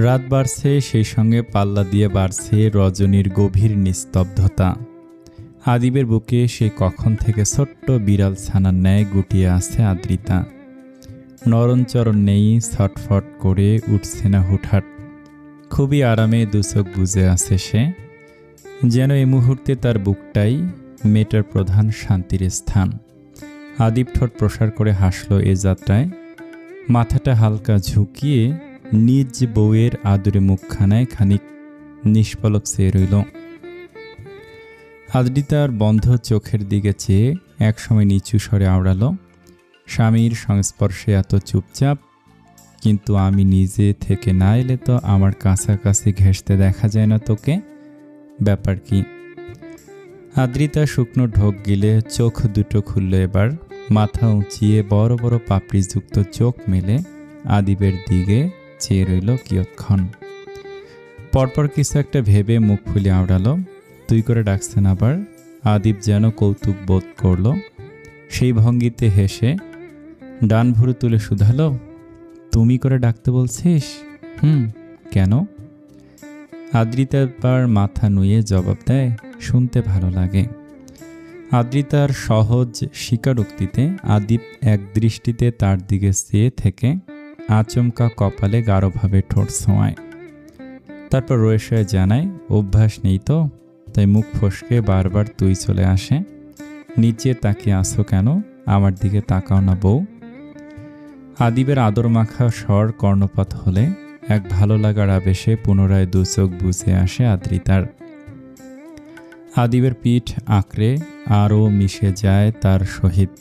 রাত বাড়ছে, সেই সঙ্গে পাল্লা দিয়ে বাড়ছে রজনীর গভীর নিস্তব্ধতা। আদিবের বুকে সে কখন থেকে ছোট্ট বিড়াল ছানার ন্যায় গুটিয়ে আছে আদ্রিতা। নরণচরণ নেই, ছটফট করে উঠছে না হুটহাট। খুবই আরামে দুচোখ বুজে আছে সে, যেন এই মুহূর্তে তার বুকটাই মেয়েটার প্রধান শান্তির স্থান। আদিব ঠোঁট প্রসার করে হাসল এ যাত্রায়, মাথাটা হালকা ঝুঁকিয়ে নিজ বউয়ের আদুরে মুখখানায় খানিক নিষ্পলক চেয়ে রইল। আদ্রিতার বন্ধ চোখের দিকে চেয়ে একসময় নিচু স্বরে আওড়াল, স্বামীর সংস্পর্শে এত চুপচাপ, কিন্তু আমি নিজে থেকে না এলে তো আমার কাছাকাছি ঘেঁষতে দেখা যায় না তোকে, ব্যাপার কি? আদ্রিতা শুকনো ঢোক গিলে চোখ দুটো খুলল এবার, মাথা উঁচিয়ে বড় বড় পাপড়িযুক্ত চোখ মেলে আদিবের দিকে চেয়ে রইল কিয়ৎক্ষণ। পরপর কিছু একটা ভেবে মুখ ফুলে আওড়ালো, তুই করে ডাকছেন আবার? আদিব যেন কৌতুক বোধ করল, সেই ভঙ্গিতে হেসে ডান ভুরু তুলে শুধালো, তুমি করে ডাকতে বলছিস? কেন? আদ্রিতা এবার মাথা নুয়ে জবাব দেয়, শুনতে ভালো লাগে। আদ্রিতার সহজ স্বীকারোক্তিতে আদিব এক দৃষ্টিতে তার দিকে চেয়ে থেকে আচমকা কপালে গাঢ়ভাবে ঠোঁট ছোঁয়ায়। তারপর রয়েছে জানায়, অভ্যাস নেই তো, তাই মুখ ফসকে বারবার তুই চলে আসে। নিচে তাকিয়ে আসো কেন? আমার দিকে তাকাও না বউ। আদিবের আদর মাখা স্বর কর্ণপাত হলে এক ভালো লাগার আবেশে পুনরায় দু চোখ বুজে আসে আদ্রিতার। আদিবের পিঠ আঁকড়ে আরও মিশে যায় তার সহিত।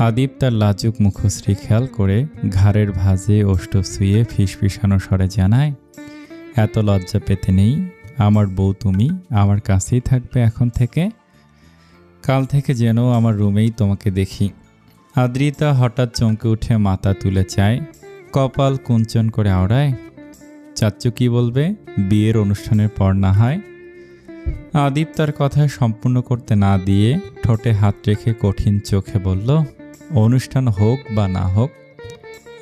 আদিব তার লাজুক মুখশ্রী খেয়াল করে ঘাড়ের ভাঁজে ওষ্ঠ ছুঁয়ে ফিসফিসানো স্বরে জানায়, এত লজ্জা পেতে নেই, আমার বউ তুমি, আমার কাছেই থাকবে এখন থেকে। কাল থেকে যেন আমার রুমেই তোমাকে দেখি। আদ্রিতা হঠাৎ চমকে উঠে মাথা তুলে চায়, কপাল কুঞ্চন করে আওড়ায়, চাচ্চু কি বলবে? বিয়ের অনুষ্ঠানের পর না হয়? আদিব তার কথা সম্পূর্ণ করতে না দিয়ে ঠোঁটে হাত রেখে কঠিন চোখে বলল, অনুষ্ঠান হোক বা না হোক,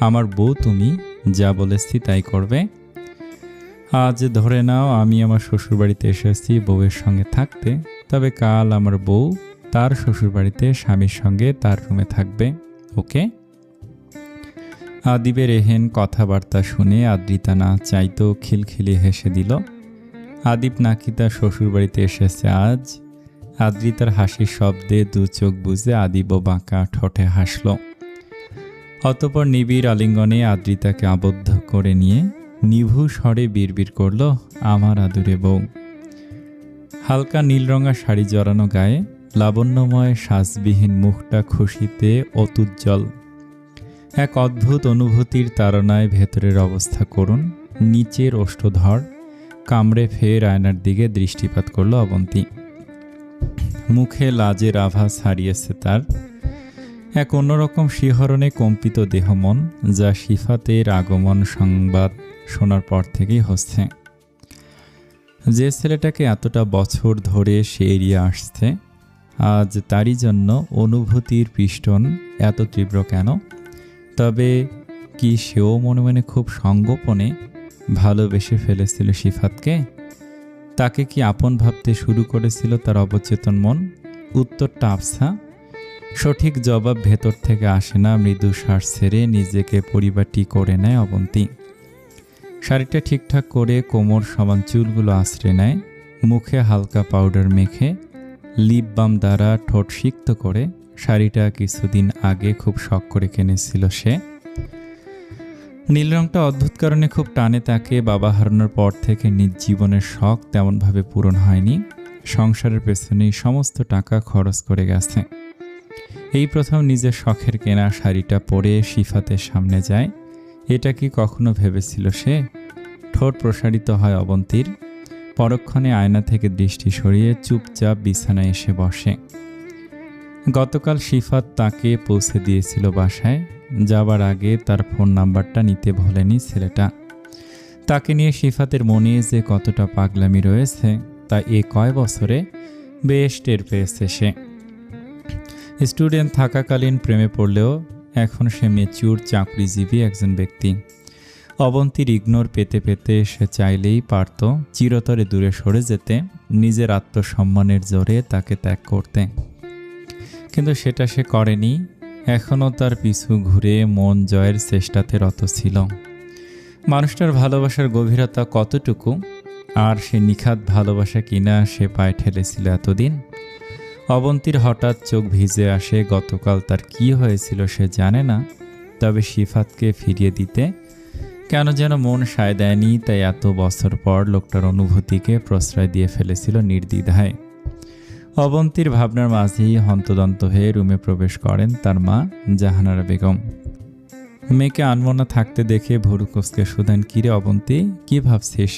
আমার বউ তুমি, যা বলেছি তাই করবে। আজ ধরে নাও আমি আমার শ্বশুরবাড়িতে এসেছি বউয়ের সঙ্গে থাকতে, তবে কাল আমার বউ তার শ্বশুরবাড়িতে স্বামীর সঙ্গে তার রুমে থাকবে, ওকে? আদিবের এহেন কথাবার্তা শুনে আদ্রিতা না চাইতেও খিলখিলি হেসে দিল। আদিব নাকি তার শ্বশুরবাড়িতে এসেছে আজ? আদ্রিতার হাসির শব্দে দু চোখ বুজে আদিবও বাঁকা ঠোঁটে হাসল। অতঃপর নিবিড় আলিঙ্গনে আদ্রিতাকে আবদ্ধ করে নিয়ে নিভু স্বরে বিড়বিড় করল, আমার আদুরে বউ। হালকা নীলরঙা শাড়ি জড়ানো গায়ে লাবণ্যময় সাজবিহীন মুখটা খুশিতে অতুজ্জ্বল। এক অদ্ভুত অনুভূতির তাড়নায় ভেতরের অবস্থা করুণ। নিচের ওষ্ঠধর কামড়ে ফের আয়নার দিকে দৃষ্টিপাত করল অবন্তী। মুখে লাজের আভাস হারিয়েছে তার। এক অন্যরকম শিহরণে কম্পিত দেহ মন, যা সিফাতের আগমন সংবাদ শোনার পর থেকেই হচ্ছে। যে ছেলেটাকে এতটা বছর ধরে সে এড়িয়ে আসছে, আজ তারই জন্য অনুভূতির পিষ্টন এত তীব্র কেন? তবে কি সেও মনে মনে খুব সঙ্গোপনে ভালোবেসে ফেলেছিল সিফাতকে? তাকে কি আপন ভাবতে শুরু করেছিল তার অবচেতন মন? উত্তরটা আফসা। সঠিক জবাব ভেতর থেকে আসে না। মৃদু শ্বাস ছেড়ে নিজেকে পরিপাটি করে নেয় অবন্তী। শাড়িটা ঠিকঠাক করে কোমর সমান চুলগুলো আশ্রে নেয়। মুখে হালকা পাউডার মেখে লিপ বাম দ্বারা ঠোঁট সিক্ত করে, শাড়িটা কিছুদিন আগে খুব শখ করে কিনেছিল সে। নীল রংটা অদ্ভুত কারণে খুব টানে তাকে। বাবা হারানোর পর থেকে নিজ জীবনের শখ তেমনভাবে পূরণ হয়নি। সংসারের পেছনেই সমস্ত টাকা খরচ করে গেছে। এই প্রথম নিজের শখের কেনা শাড়িটা পরে সিফাতের সামনে যায়। এটা কি কখনো ভেবেছিল সে? ঠোঁট প্রসারিত হয় অবন্তীর। পরক্ষণে আয়না থেকে দৃষ্টি সরিয়ে চুপচাপ বিছানায় এসে বসে। গতকাল সিফাত তাকে পৌঁছে দিয়েছিল বাসায়। যাবার আগে তার ফোন নাম্বারটা নিতে ভোলেনি ছেলেটা। তাকে নিয়ে সিফাতের মনে যে কতটা পাগলামি রয়েছে তা এ কয় বছরে বেশ টের পেয়েছে সে। স্টুডেন্ট থাকাকালীন প্রেমে পড়লেও এখন সে ম্যাচিউর চাকরিজীবী একজন ব্যক্তি। অবন্তীর ইগনোর পেতে পেতে সে চাইলেই পারত চিরতরে দূরে সরে যেতে, নিজের আত্মসম্মানের জোরে তাকে ত্যাগ করতে, কিন্তু সেটা সে করেনি। এখনও তার পিছু ঘুরে মন জয়ের চেষ্টাতে রত ছিল। মানুষটার ভালোবাসার গভীরতা কতটুকু, আর সে নিখাত ভালোবাসা কিনা সে পায়ে ঠেলেছিল এতদিন। অবন্তীর হঠাৎ চোখ ভিজে আসে। গতকাল তার কি হয়েছিল সে জানে না, তবে সিফাতকে ফিরিয়ে দিতে কেন যেন মন সায় দেয়নি। তাই এত বছর পর লোকটার অনুভূতিকে প্রশ্রয় দিয়ে ফেলেছিল নির্দ্বিধায়। অবন্তীর ভাবনার মাঝেই হন্তদন্ত হয়ে রুমে প্রবেশ করেন তার মা জাহানারা বেগম। মেয়েকে আনমনা থাকতে দেখে ভুরু কুঁচকে শুধান, কিরে অবন্তী, কি ভাবছিস?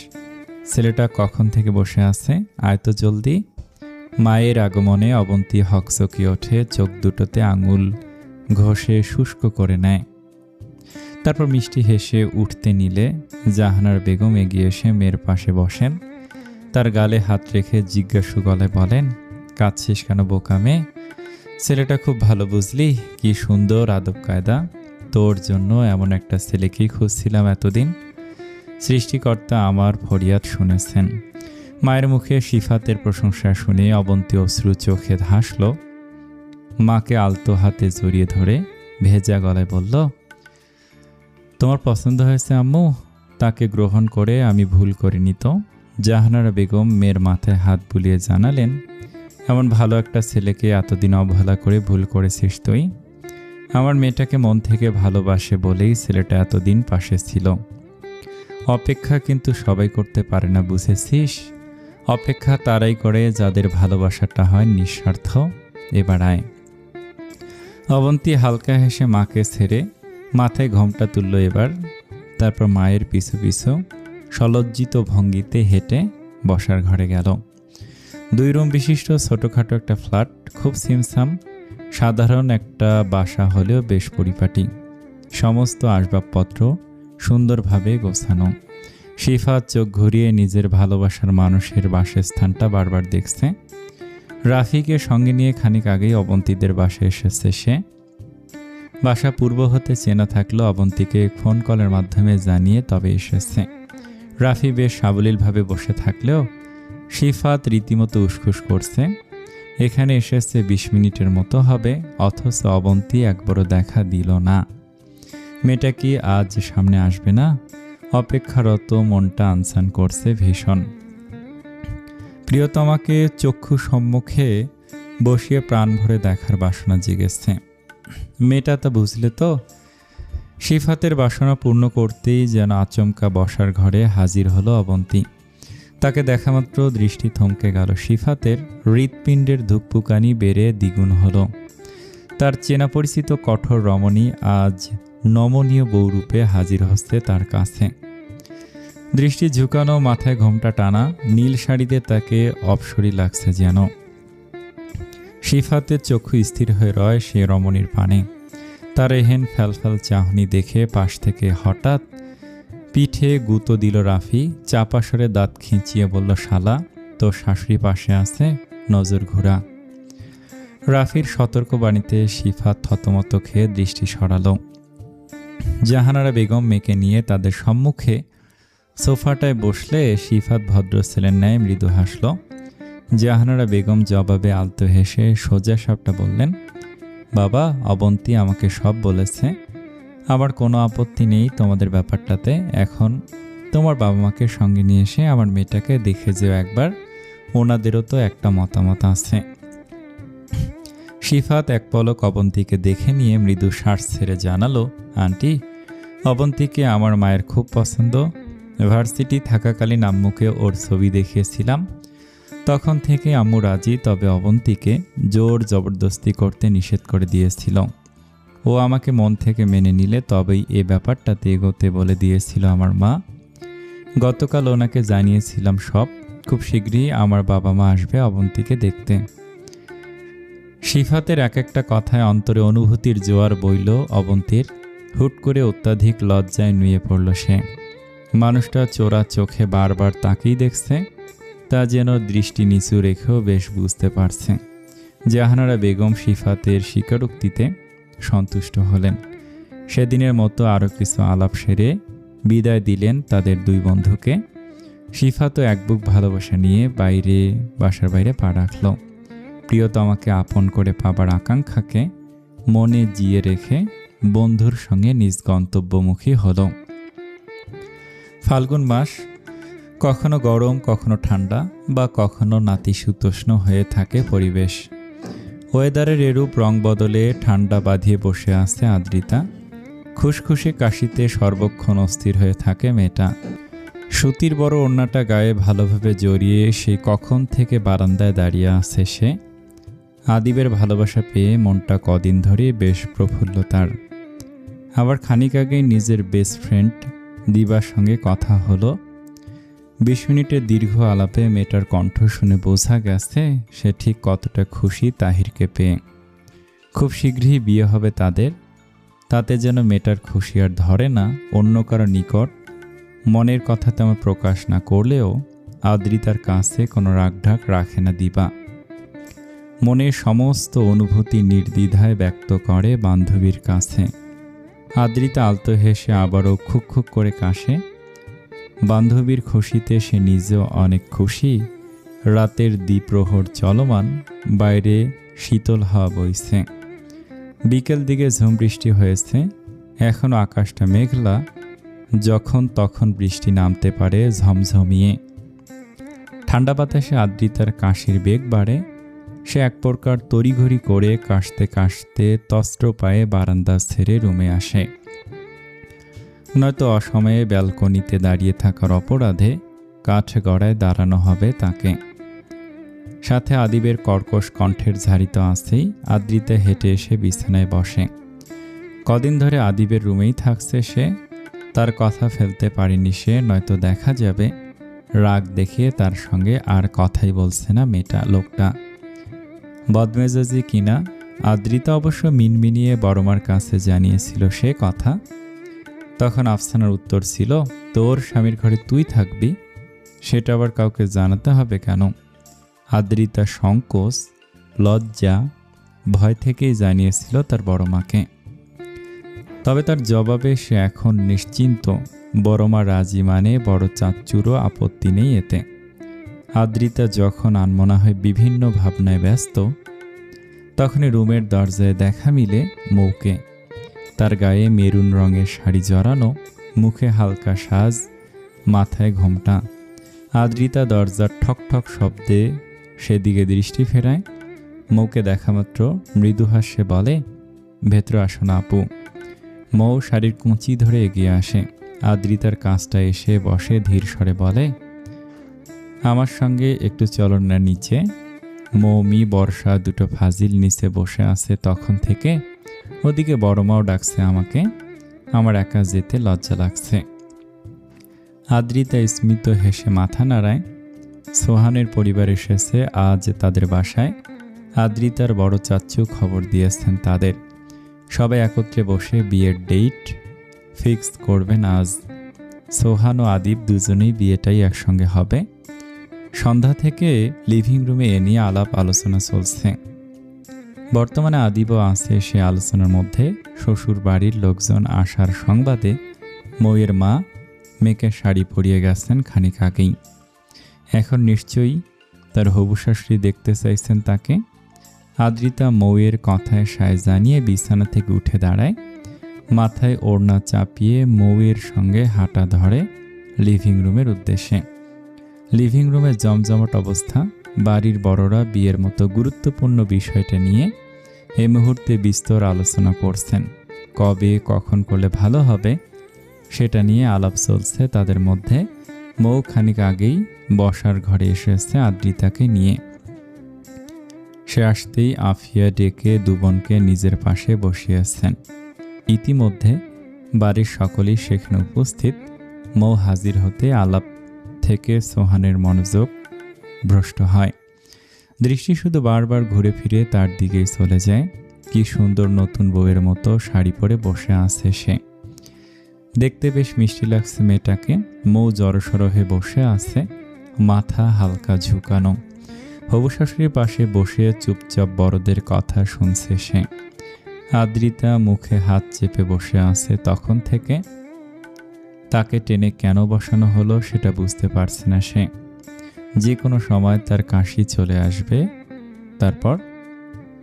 ছেলেটা কখন থেকে বসে আছে, আয় তো জলদি। মায়ের আগমনে অবন্তী হকচকিয়ে ওঠে, চোখ দুটোতে আঙুল ঘষে শুষ্ক করে নেয়। তারপর মিষ্টি হেসে উঠতে নিলে জাহানারা বেগম এগিয়ে এসে মেয়ের পাশে বসেন। তার গালে হাত রেখে জিজ্ঞাসু গলায় বলেন, কাঁদছিস কেন বোকা মেয়ে? ছেলেটা খুব ভালো বুঝলি, কি সুন্দর আদব কায়দা। তোর জন্য এমন একটা ছেলেকেই খুঁজছিলাম এতদিন। সৃষ্টিকর্তা আমার ফরিয়াদ শুনেছেন। মায়ের মুখে সিফাতের প্রশংসা শুনে অবন্তী অশ্রু চোখে হাসল। মাকে আলতো হাতে জড়িয়ে ধরে ভেজা গলায় বলল, তোমার পছন্দ হয়েছে আম্মু? তাকে গ্রহণ করে আমি ভুল করিনি তো? জাহানারা বেগম মেয়ের মাথায় হাত বুলিয়ে জানালেন, এমন ভালো একটা ছেলেকে এতদিন অবহেলা করে ভুল করেছিস তুই। আমার মেয়েটাকে মন থেকে ভালোবাসে বলেই ছেলেটা এতদিন পাশে ছিল। অপেক্ষা কিন্তু সবাই করতে পারে না, বুঝেছিস? অপেক্ষা তারাই করে যাদের ভালোবাসাটা হয় নিঃস্বার্থ। এবার আয়। অবন্তী হালকা হেসে মাকে ছেড়ে মাথায় ঘোমটা তুলল এবার। তারপর মায়ের পিছু পিছু সলজ্জিত ভঙ্গিতে হেঁটে বসার ঘরে গেল। 2 রুম বিশিষ্ট ছোটোখাটো একটা ফ্ল্যাট, খুব সিমসাম। সাধারণ একটা বাসা হলেও বেশ পরিপাটি। সমস্ত আসবাবপত্র সুন্দরভাবে গোছানো। সিফাত চোখ ঘুরিয়ে নিজের ভালোবাসার মানুষের বাসস্থানটা বারবার দেখছে। রাফিকে সঙ্গে নিয়ে খানিক আগেই অবন্তীদের বাসায় এসেছে সে। বাসা পূর্ব হতে চেনা থাকলেও অবন্তীকে ফোন কলের মাধ্যমে জানিয়ে তবে এসেছে। রাফি বেশ সাবলীলভাবে বসে থাকলেও সিফাত রীতিমতো উসখুস করছে। এখানে এসেছে 20 মিনিটের মতো হবে, অথচ অবন্তী একবারও দেখা দিল না। মেয়েটা কি আজ সামনে আসবে না? অপেক্ষারত মনটা আনসান করছে ভীষণ। প্রিয়তমাকে চক্ষু সম্মুখে বসিয়ে প্রাণ ভরে দেখার বাসনা জেগেছে। মেয়েটা তা বুঝলে তো? সিফাতের বাসনা পূর্ণ করতেই যেন আচমকা বসার ঘরে হাজির হলো অবন্তী। তাকে দেখামাত্র দৃষ্টি থমকে গেল। সিফাতের হৃৎপিণ্ডের ধুকপুকানি বেড়ে দ্বিগুণ হলো। তার চেনা পরিচিত কঠোর রমণী আজ নমনীয় বউরূপে হাজির হচ্ছে তার কাছে। দৃষ্টি ঝুঁকানো, মাথায় ঘোমটা টানা, নীল শাড়িতে তাকে অপসরী লাগছে যেন। সিফাতের চক্ষু স্থির হয়ে রয় সে রমণীর পানে। তার এহেন ফ্যালফ্যাল চাহনি দেখে পাশ থেকে হঠাৎ পিঠে গুঁতো দিল রাফি। চাপা সরে দাঁত খিঁচিয়ে বলল, শালা, তোর শাশুড়ি পাশে আছে, নজর ঘোরা। রাফির সতর্কবাণীতে সিফাত থতমত খেয়ে দৃষ্টি সরালো। জাহানারা বেগম মেয়েকে নিয়ে তাদের সম্মুখে সোফাটায় বসলে সিফাত ভদ্র ছেলের ন্যায় মৃদু হাসল। জাহানারা বেগম জবাবে আলতো হেসে সোজা সাপটা বললেন, বাবা, অবন্তী আমাকে সব বলেছে। আমার কোনো আপত্তি নেই তোমাদের ব্যাপারটাতে। এখন তোমার বাবা মাকে সঙ্গে নিয়ে এসে আমার মেয়েটাকে দেখে যেও একবার, ওনাদেরও তো একটা মতামত আছে। সিফাত এক পলক অবন্তীকে দেখে নিয়ে মৃদু শ্বাস ছেড়ে জানালো, আন্টি, অবন্তীকে আমার মায়ের খুব পছন্দ। ভার্সিটি থাকাকালীন আম্মুকে ওর ছবি দেখিয়েছিলাম, তখন থেকে আম্মু রাজি, তবে অবন্তীকে জোর জবরদস্তি করতে নিষেধ করে দিয়েছিল। ও আমাকে মন থেকে মেনে নিলে তবেই এ ব্যাপারটাতে এগোতে বলে দিয়েছিল আমার মা। গতকাল ওনাকে জানিয়েছিলাম সব। খুব শীঘ্রই আমার বাবা মা আসবে অবন্তীকে দেখতে। সিফাতের এক একটা কথায় অন্তরে অনুভূতির জোয়ার বইল অবন্তীর। হুট করে অত্যাধিক লজ্জায় নুয়ে পড়ল সে। মানুষটা চোরা চোখে বারবার তাকেই দেখছে, তা যেন দৃষ্টি নিচু রেখেও বেশ বুঝতে পারছে। জাহানারা বেগম সিফাতের স্বীকারোক্তিতে সন্তুষ্ট হলেন। সেদিনের মতো আরও কিছু আলাপ সেরে বিদায় দিলেন তাদের দুই বন্ধুকে। শিফা তো এক বুক ভালোবাসা নিয়ে বাসার বাইরে পা রাখল। প্রিয়তমাকে আপন করে পাবার আকাঙ্ক্ষাকে মনে জিয়ে রেখে বন্ধুর সঙ্গে নিজ গন্তব্যমুখী হল। ফাল্গুন মাস, কখনো গরম, কখনো ঠান্ডা, বা কখনো নাতিশীতোষ্ণ হয়ে থাকে পরিবেশ। ওয়েদারের এরূপ রং বদলে ঠান্ডা বাঁধিয়ে বসে আছে আদ্রিতা। খুশখুশি কাশিতে সর্বক্ষণ অস্থির হয়ে থাকে মেয়েটা। সুতির বড় ওড়নাটা গায়ে ভালোভাবে জড়িয়ে সেই কখন থেকে বারান্দায় দাঁড়িয়ে আছে সে। আদিবের ভালোবাসা পেয়ে মনটা কদিন ধরে বেশ প্রফুল্ল তার। আবার খানিক আগেই নিজের বেস্ট ফ্রেন্ড দিবার সঙ্গে কথা হলো। 20 মিনিটের দীর্ঘ আলাপে মেয়েটার কণ্ঠ শুনে বোঝা গেছে সে ঠিক কতটা খুশি তাহিরকে পেয়ে। খুব শীঘ্রই বিয়ে হবে তাদের। তাতে যেন মেয়েটার খুশি আর ধরে না। অন্য কারো নিকট মনের কথা তেমন প্রকাশ না করলেও আদ্রিতার কাছে কোনো রাগঢাক রাখে না দিবা। মনের সমস্ত অনুভূতি নির্দ্বিধায় ব্যক্ত করে বান্ধবীর কাছে। আদ্রিতা আলতো হেসে আবারও খুক খুক করে কাশে। বান্ধবীর খুশিতে সে নিজেও অনেক খুশি। রাতের দ্বিপ্রহর চলমান, বাইরে শীতল হাওয়া বইছে। বিকেল দিকে ঝুম বৃষ্টি হয়েছে। এখনও আকাশটা মেঘলা, যখন তখন বৃষ্টি নামতে পারে ঝমঝমিয়ে। ঠান্ডা বাতাসে আদ্রিতার কাশির বেগ বাড়ে। সে এক প্রকার তড়িঘড়ি করে কাশতে কাশতে তস্ত্র পায়ে বারান্দা ছেড়ে রুমে আসে। নয়তো অসময়ে ব্যালকনিতে দাঁড়িয়ে থাকার অপরাধে কাঠ গড়ায় দাঁড়ানো হবে তাকে। সাথে আদিবের কর্কশ কণ্ঠের ঝাড়ি তো আছেই। আদ্রিতা হেঁটে এসে বিছানায় বসে। কদিন ধরে আদিবের রুমেই থাকছে সে। তার কথা ফেলতে পারেনি সে, নয়তো দেখা যাবে রাগ দেখিয়ে তার সঙ্গে আর কথাই বলছে না লোকটা। বদমেজাজি কিনা আদ্রিতা অবশ্য মিনমিনিয়ে বড়মার কাছে জানিয়েছিল সে কথা। তখন আফসানার উত্তর ছিল, তোর স্বামীর ঘরে তুই থাকবি, সেটা আবার কাউকে জানাতে হবে কেন? আদ্রিতা সংকোচ, লজ্জা, ভয় থেকেই জানিয়েছিল তার বড়মাকে। তবে তার জবাবে সে এখন নিশ্চিন্ত। বড়মা রাজি মানে বড় চাচ্চুরও আপত্তি নেই এতে। আদ্রিতা যখন আনমনা হয়ে বিভিন্ন ভাবনায় ব্যস্ত, তখনই রুমের দরজায় দেখা মিলে মৌকে। তার গায়ে মেরুন রঙের শাড়ি জড়ানো, মুখে হালকা সাজ, মাথায় ঘোমটা। আদ্রিতা দরজার ঠক ঠক শব্দে সেদিকে দৃষ্টি ফেরায়। মৌকে দেখামাত্র মৃদু হাস্যে বলে, ভেতরে আসো না আপু। মৌ শাড়ির কুঁচি ধরে এগিয়ে আসে। আদ্রিতার কাছটা এসে বসে ধীর স্বরে বলে, আমার সঙ্গে একটু চলন না নিচে। মৌমি, বর্ষা দুটো ফাজিল নিচে বসে আছে তখন থেকে। ওদিকে বড়মাও ডাকছে আমাকে। আমার একা যেতে লজ্জা লাগছে। আদ্রিতা স্মিত হেসে মাথা নাড়ায়। সোহানের পরিবার এসেছে আজ তাদের বাসায়। আদ্রিতার বড় চাচ্চু খবর দিয়েছেন তাদের। সবাই একত্রে বসে বিয়ের ডেট ফিক্স করবেন আজ। সোহান ও আদিব দুজনেই বিয়েটাই একসঙ্গে হবে। সন্ধ্যা থেকে লিভিং রুমে এ নিয়ে আলাপ আলোচনা চলছে। বর্তমানে আদিবও আছে সে আলোচনার মধ্যে। শ্বশুর বাড়ির লোকজন আসার সংবাদে মৌয়ের মা মেয়েকে শাড়ি পরিয়ে গেছেন খানিক আগেই। এখন নিশ্চয়ই তার হবু শাশুড়ি দেখতে চাইছেন তাকে। আদ্রিতা মৌয়ের কথায় সায় জানিয়ে বিছানা থেকে উঠে দাঁড়ায়। মাথায় ওড়না চাপিয়ে মৌয়ের সঙ্গে হাঁটা ধরে লিভিং রুমের উদ্দেশ্যে। লিভিং রুমে জমজমাট অবস্থা। বাড়ির বড়রা বিয়ের মতো গুরুত্বপূর্ণ বিষয়টা নিয়ে এই মুহূর্তে বিস্তর আলোচনা করছেন। কবে কখন করলে ভালো হবে সেটা নিয়ে আলাপ চলছে তাদের মধ্যে। মৌ খানিক আগেই বসার ঘরে এসেছে আদ্রিতাকে নিয়ে। সে আসতেই আফিয়া ডেকে দুবনকে নিজের পাশে বসিয়েছেন। ইতিমধ্যে বাড়ির সকলেই সেখানে উপস্থিত। মৌ হাজির হতে আলাপ থেকে সোহানের মনোযোগ ভ্রষ্ট হয়। দৃষ্টি শুধু বারবার ঘুরে ফিরে তার দিকেই চলে যায়। কি সুন্দর নতুন বউয়ের মতো শাড়ি পরে বসে আছে সে। দেখতে বেশ মিষ্টি লাগছে মেয়েটাকে। মৌ জড়সড় হয়ে বসে আছে, মাথা হালকা ঝুঁকানো। হবু শাশুড়ির পাশে বসে চুপচাপ বড়দের কথা শুনছে সে। আদ্রিতা মুখে হাত চেপে বসে আছে তখন থেকে। তাকে টেনে কেন বসানো হলো সেটা বুঝতে পারছে না সে। যে কোনো সময় তার কাশি চলে আসবে, তারপর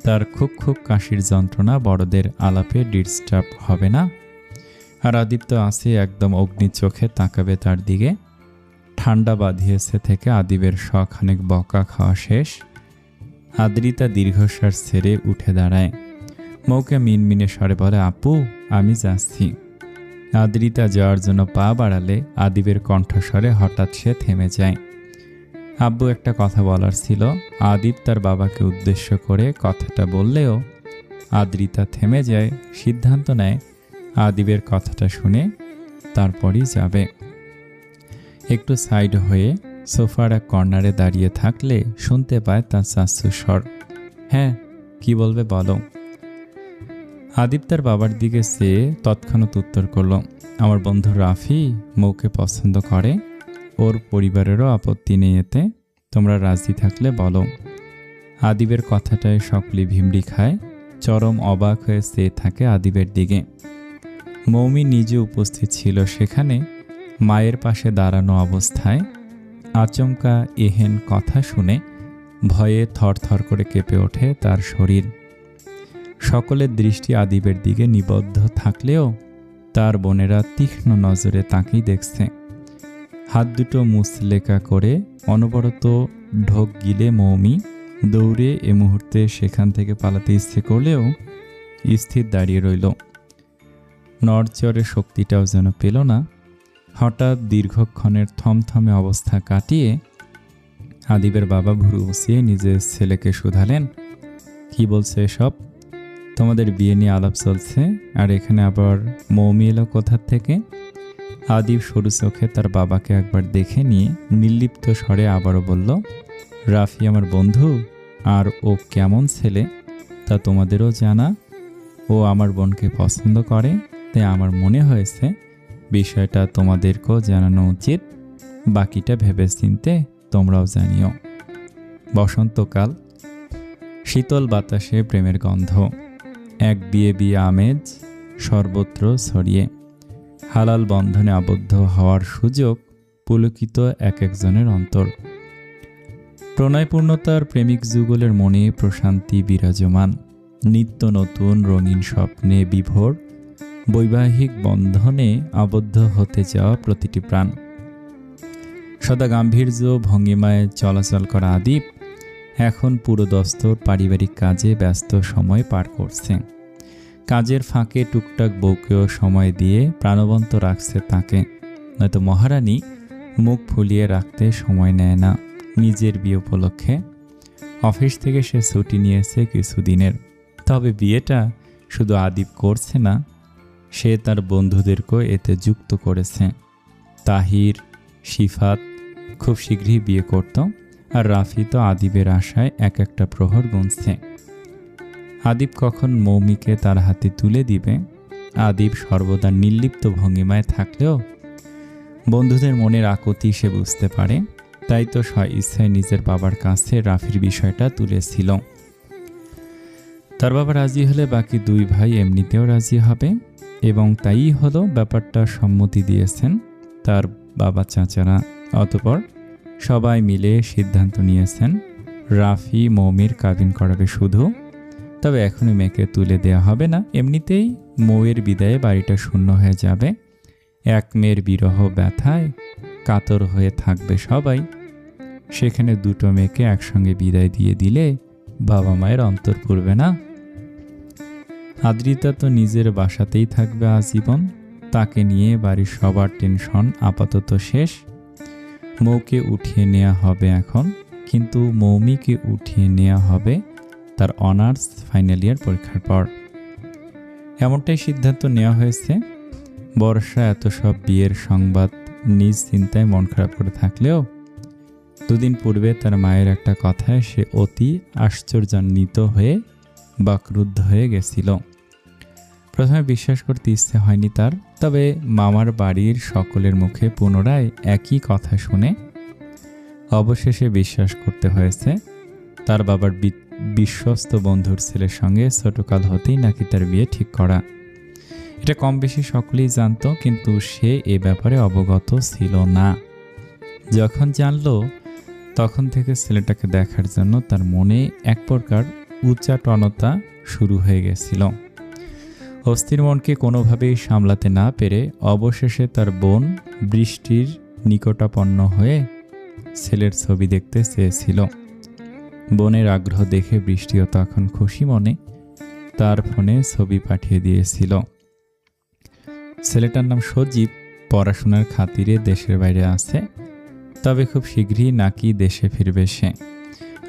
তার খুব খুব কাশির যন্ত্রণা বড়দের আলাপে ডিস্টার্ব হবে না। আর আদিপ তো আছে একদম অগ্নি চোখে তাকাবে তার দিকে। ঠান্ডা বাঁধিয়েছে থেকে আদিবের শখানেক বকা খাওয়া শেষ। আদ্রিতা দীর্ঘশ্বাস ছেড়ে উঠে দাঁড়ায়। মৌকে মিনমিনে স্বরে বলে, আপু আমি যাচ্ছি। আদ্রিতা যাওয়ার জন্য পা বাড়ালে আদিবের কণ্ঠস্বরে হঠাৎ সে থেমে যায়। আব্বু একটা কথা বলার ছিল। আদিব তার বাবাকে উদ্দেশ্য করে কথাটা বললেও আদ্রিতা থেমে যায়, সিদ্ধান্ত নেয় আদিবের কথাটা শুনে তারপরই যাবে। একটু সাইড হয়ে সোফার এক কর্নারে দাঁড়িয়ে থাকলে শুনতে পায় তার চাচ্চুর স্বর। হ্যাঁ, কি বলবে বলো। আদিব তার বাবার দিকে চেয়ে তৎক্ষণাৎ উত্তর করল, আমার বন্ধু রাফি মৌকে পছন্দ করে, ওর পরিবারেরও আপত্তি নেই এতে, তোমরা রাজি থাকলে বলো। আদিবের কথাটায় সকলে ভিমড়ি খায়, চরম অবাক হয়ে চেয়ে থাকে আদিবের দিকে। মৌমি নিজে উপস্থিত ছিল সেখানে, মায়ের পাশে দাঁড়ানো অবস্থায়। আচমকা এহেন কথা শুনে ভয়ে থরথর করে কেঁপে ওঠে তার শরীর। সকলের দৃষ্টি আদিবের দিকে নিবদ্ধ থাকলেও তার বোনেরা তীক্ষ্ণ নজরে তাকেই দেখছে। হাত দুটো মুচলেকা করে অনবরত ঢোক গিলে মৌমি দৌড়ে এ মুহূর্তে সেখান থেকে পালাতে ইচ্ছে করলেও স্থির দাঁড়িয়ে রইল। নড়চড়ে শক্তিটাও যেন পেল না। হঠাৎ দীর্ঘক্ষণের থমথমে অবস্থা কাটিয়ে আদিবের বাবা ভুরু উঁচিয়ে নিজের ছেলেকে শুধালেন, কি বলছে এসব? তোমাদের বিয়ে নিয়ে আলাপ চলছে, আর এখানে আবার মৌমি এলো কোথার থেকে? আদিব সরু চোখে তার বাবাকে একবার দেখে নিয়ে নির্লিপ্ত স্বরে আবারও বলল, রাফি আমার বন্ধু, আর ও কেমন ছেলে তা তোমাদেরও জানা। ও আমার বোনকে পছন্দ করে, তাই আমার মনে হয়েছে বিষয়টা তোমাদেরকেও জানানো উচিত। বাকিটা ভেবেচিন্তে তোমরাও জানিও। বসন্তকাল, শীতল বাতাসে প্রেমের গন্ধ, এক বিয়ে বিয়ে আমেজ সর্বত্র ছড়িয়ে। হালাল বন্ধনে আবদ্ধ হওয়ার সুযোগ পুলকিত এক একজনের অন্তর। প্রণয়পূর্ণতার প্রেমিক যুগলের মনে প্রশান্তি বিরাজমান। নিত্য নতুন রঙিন স্বপ্নে বিভোর, বৈবাহিক বন্ধনে আবদ্ধ হতে যাওয়া প্রতিটি প্রাণ। সদা গাম্ভীর্য ভঙ্গিমায় চলাচল করা আদিব এখন পুরোদস্তুর পারিবারিক কাজে ব্যস্ত সময় পার করছে। কাজের ফাঁকে টুকটাক বউকেও সময় দিয়ে প্রাণবন্ত রাখছে তাকে, নয়তো মহারানী মুখ ফুলিয়ে রাখতে সময় নেয় না। নিজের বিয়ে উপলক্ষে অফিস থেকে সে ছুটি নিয়েছে কিছুদিনের। তবে বিয়েটা শুধু আদিব করছে না, সে তার বন্ধুদেরকেও এতে যুক্ত করেছে। তাহির, শিফাত খুব শীঘ্রই বিয়ে করত, আর রাফি তো আদিবের আশায় এক একটা প্রহর গুনছে। আদিব কখন মৌমিকে তার হাতে তুলে দিবে, আদিব সর্বদা নির্লিপ্ত ভঙ্গিমায় থাকলেও বন্ধুদের মনের আকুতি সে বুঝতে পারে। তাই তো স্ব ইচ্ছায় নিজের বাবার কাছে রাফির বিষয়টা তুলেছিল। তার বাবা রাজি হলে বাকি দুই ভাই এমনিতেও রাজি হবে, এবং তাই হলো ব্যাপারটা সম্মতি দিয়েছেন তার বাবা চাচারা। অতঃপর সবাই মিলে সিদ্ধান্ত নিয়েছেন রাফি মৌমির কাবিন করাবে শুধু। তবে এখনই মেয়েকে তুলে দেওয়া হবে না, এমনিতেই মৌয়ের বিদায়ে বাড়িটা শূন্য হয়ে যাবে। এক মেয়ের বিরহ ব্যথায় কাতর হয়ে থাকবে সবাই। সেখানে দুটো মেয়েকে একসঙ্গে বিদায় দিয়ে দিলে বাবা মায়ের অন্তর পড়বে না। আদ্রিতা তো নিজের বাসাতেই থাকবে আজীবন। তাকে নিয়ে বাড়ির সবার টেনশন আপাতত শেষ। মৌকে উঠিয়ে নেওয়া হবে এখন, কিন্তু মৌমিকে উঠিয়ে নেওয়া হবে তার অনার্স ফাইনাল ইয়ার পরীক্ষার পর। এমনটাই সিদ্ধান্ত নেওয়া হয়েছে। বর্ষা এত সব বিয়ের সংবাদ নিজ চিন্তায় মন খারাপ করে থাকলেও দুদিন পূর্বে তার মায়ের একটা কথায় সে অতি আশ্চর্যান্বিত হয়ে বাকরুদ্ধ হয়ে গেছিল। প্রথমে বিশ্বাস করতে ইচ্ছে হয়নি তার, তবে মামার বাড়ির সকলের মুখে পুনরায় একই কথা শুনে অবশেষে বিশ্বাস করতে হয়েছে। তার বাবার বিশ্বস্ত বন্ধুর ছেলের সঙ্গে ছোটকাল হতেই নাকি তার বিয়ে ঠিক করা। এটা কম বেশি সকলেই জানত, কিন্তু সে এ ব্যাপারে অবগত ছিল না। যখন জানল, তখন থেকে ছেলেটাকে দেখার জন্য তার মনে এক প্রকার উচ্চাটনতা শুরু হয়ে গেছিল। অস্থির মনকে কোনোভাবেই সামলাতে না পেরে অবশেষে তার বোন বৃষ্টির নিকটাপন্ন হয়ে ছেলের ছবি দেখতে চেয়েছিল। বোনের আগ্রহ দেখে বৃষ্টিও তখন খুশি মনে তার ফোনে ছবি পাঠিয়ে দিয়েছিল। ছেলেটার নাম সজীব, পড়াশোনার খাতিরে দেশের বাইরে আছে, তবে খুব শীঘ্রই নাকি দেশে ফিরবে সে,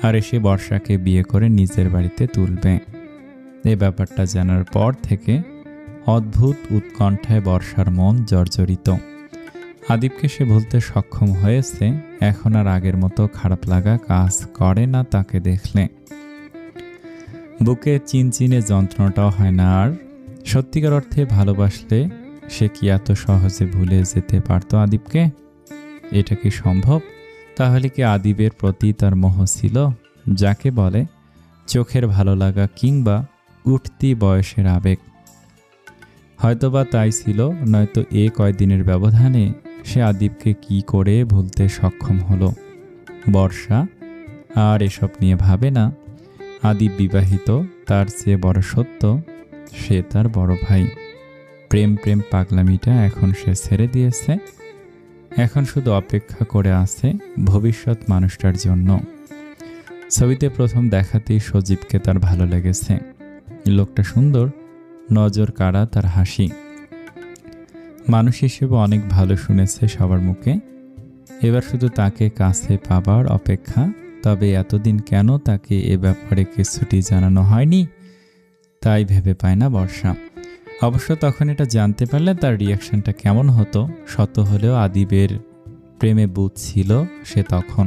আর এসে বর্ষাকে বিয়ে করে নিজের বাড়িতে তুলবে। এ ব্যাপারটা জানার পর থেকে অদ্ভুত উৎকণ্ঠায় বর্ষার মন জর্জরিত। আদিবকে সে ভুলতে সক্ষম হয়েছে, এখন আর আগের মতো খারাপ লাগা কাজ করে না তাকে দেখলে। বুকে চিনচিনে যন্ত্রণাটাও হয় না আর। সত্যিকার অর্থে ভালোবাসলে সে কি এত সহজে ভুলে যেতে পারত আদিবকে? এটা কি সম্ভব? তাহলে কি আদিবের প্রতি তার মোহ ছিল, যাকে বলে চোখের ভালো লাগা কিংবা উঠতি বয়সের আবেগ? হয়তোবা তাই ছিল, নয়তো এ কয়দিনের ব্যবধানে সে আদিবকে কি করে ভুলতে সক্ষম হলো। বর্ষা আর এসব নিয়ে ভাবে না। আদিব বিবাহিত, তার চেয়ে বড় সত্য সে তার বড় ভাই। প্রেম প্রেম পাগলামিটা এখন সে ছেড়ে দিয়েছে, এখন শুধু অপেক্ষা করে আছে ভবিষ্যৎ মানুষটার জন্য। ছবিতে প্রথম দেখাতেই সজীবকে তার ভালো লেগেছে। লোকটা সুন্দর, নজর কাড়া তার হাসি। মানুষ হিসেবে অনেক ভালো শুনেছে সবার মুখে, এবার শুধু তাকে কাছে পাবার অপেক্ষা। তবে এতদিন কেন তাকে এ ব্যাপারে কিছুটি জানানো হয়নি, তাই ভেবে পায় না বর্ষা। অবশ্য তখন এটা জানতে পারলে তার রিয়াকশনটা কেমন হতো। শত হলেও আদিবের প্রেমে বুঝছিল সে তখন।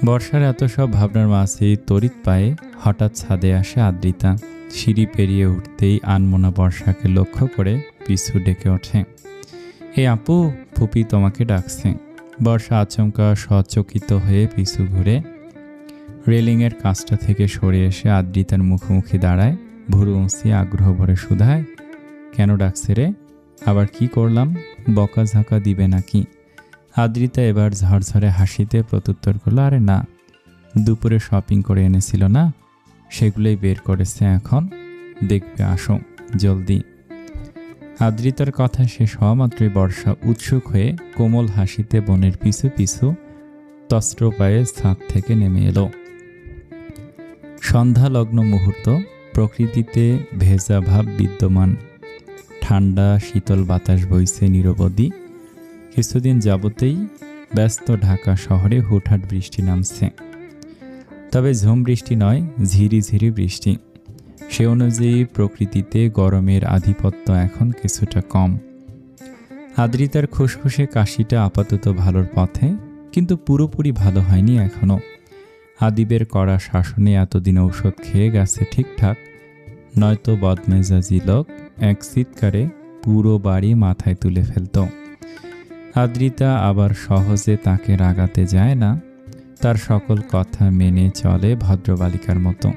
বর্ষার এত সব ভাবনার মাঝেই তড়িৎ পায়ে হঠাৎ ছাদে আসে আদ্রিতা। সিঁড়ি পেরিয়ে উঠতেই আনমনা বর্ষাকে লক্ষ্য করে পিছু ডেকে ওঠে। এ আপু, ফুপি তোমাকে ডাকছে। বর্ষা আচমকা সচকিত হয়ে পিছু ঘুরে রেলিংয়ের কাছটা থেকে সরে এসে আদ্রিতার মুখোমুখি দাঁড়ায়। ভুরু উঁচিয়ে আগ্রহ ভরে শুধায়, কেন ডাকছে রে? আবার কি করলাম? বকাঝকা দিবে নাকি? আদ্রিতা এবার ঝরঝরে হাসিতে প্রত্যুত্তর করল, আরে না, দুপুরে শপিং করে এনেছিল না, সেগুলোই বের করেছে এখন, দেখবে, আসো জলদি। আদ্রিতার কথা শেষ হওয়া মাত্রই বর্ষা উৎসুক হয়ে কোমল হাসিতে বোনের পিছু পিছু তস্ত্র পায়ে ছাদ থেকে নেমে এলো। সন্ধ্যা লগ্ন মুহূর্ত, প্রকৃতিতে ভেজা ভাব বিদ্যমান। ঠান্ডা শীতল বাতাস বইছে নিরবধি। কিছুদিন যাবতেই ব্যস্ত ঢাকা শহরে হুটহাট বৃষ্টি নামছে, তবে ঝুম বৃষ্টি নয়, ঝিরি ঝিরি বৃষ্টি। সে অনুযায়ী প্রকৃতিতে গরমের আধিপত্য এখন কিছুটা কম। আদ্রিতার খুশখুশে কাশিটা আপাতত ভালোর পথে, কিন্তু পুরোপুরি ভালো হয়নি এখনও। আদিবের কড়া শাসনে এতদিন ঔষধ খেয়ে গেছে ঠিকঠাক, নয়তো বদমেজাজি লোক এক চিৎকারে পুরো বাড়ি মাথায় তুলে ফেলত। আদ্রিতা আবার সহজে তাকে রাগাতে যায় না, তার সকল কথা মেনে চলে ভদ্রবালিকার মতো।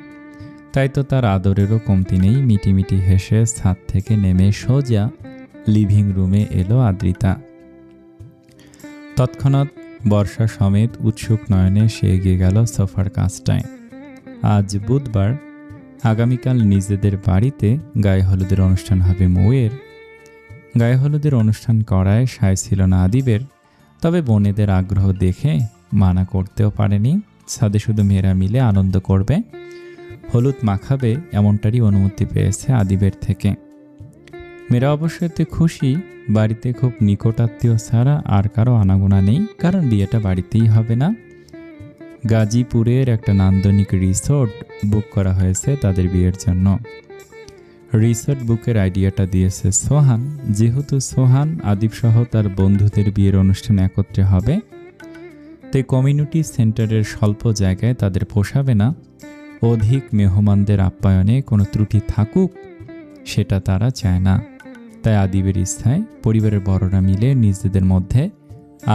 তাই তো তার আদরেরও কমতি নেই। মিটিমিটি হেসে ছাদ থেকে নেমে সোজা লিভিং রুমে এলো আদ্রিতা। তৎক্ষণাৎ বর্ষা সমেত উৎসুক নয়নে সে এগিয়ে গেল সোফার কাছটায়। আজ বুধবার, আগামীকাল নিজেদের বাড়িতে গায়ে হলুদের অনুষ্ঠান হবে মৌয়ের। গায়ে হলুদের অনুষ্ঠান করায় সায় ছিল না আদিবের, তবে বোনেদের আগ্রহ দেখে মানা করতেও পারেনি। ছাদে শুধু মেয়েরা মিলে আনন্দ করবে, হলুদ মাখাবে, এমনটারই অনুমতি পেয়েছে আদিবের থেকে। মেয়েরা অবশ্যই খুশি, বাড়িতে খুব নিকটাত্মীয় ছাড়া আর কারো আনাগোনা নেই, কারণ বিয়েটা বাড়িতেই হবে না। গাজীপুরের একটা নান্দনিক রিসোর্ট বুক করা হয়েছে তাদের বিয়ের জন্য। রিসোর্ট বুকের আইডিয়াটা দিয়েছে সোহান। যেহেতু সোহান আদিব সহ তার বন্ধুদের বিয়ের অনুষ্ঠান একত্রে হবে, তাই কমিউনিটি সেন্টারের স্বল্প জায়গায় তাদের পোষাবে না। অধিক মেহমানদের আপ্যায়নে কোনো ত্রুটি থাকুক, সেটা তারা চায় না। তাই আদিবের ইচ্ছায় পরিবারের বড়রা মিলে নিজেদের মধ্যে